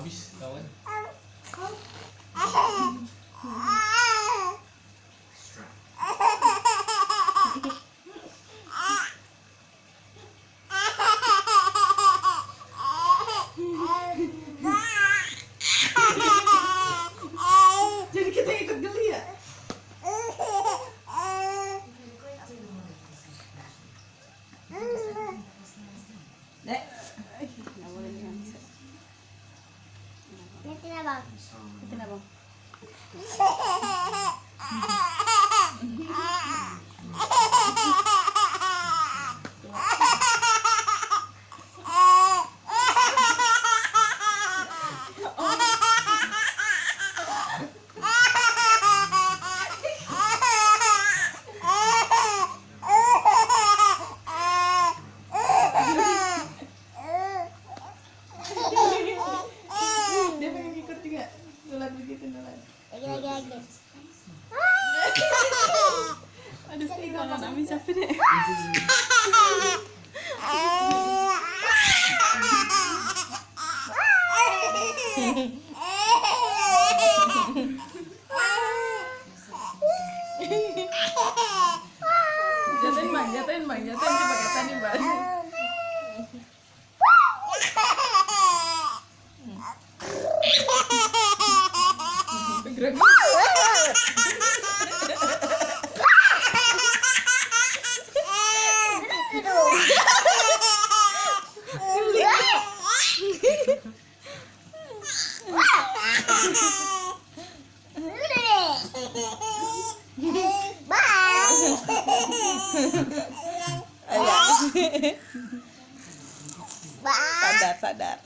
habis kawan. Jadi kita ikut geli ya? Dek, nggak boleh nangis. Lihatin abang. Lihatin abang. Dia pengen ikut juga. Nulan begitu nulan. Lagi. Aduh, kangen Ami capek deh. Jatuhin bang, coba kata nih bang. Gerak. Sadar.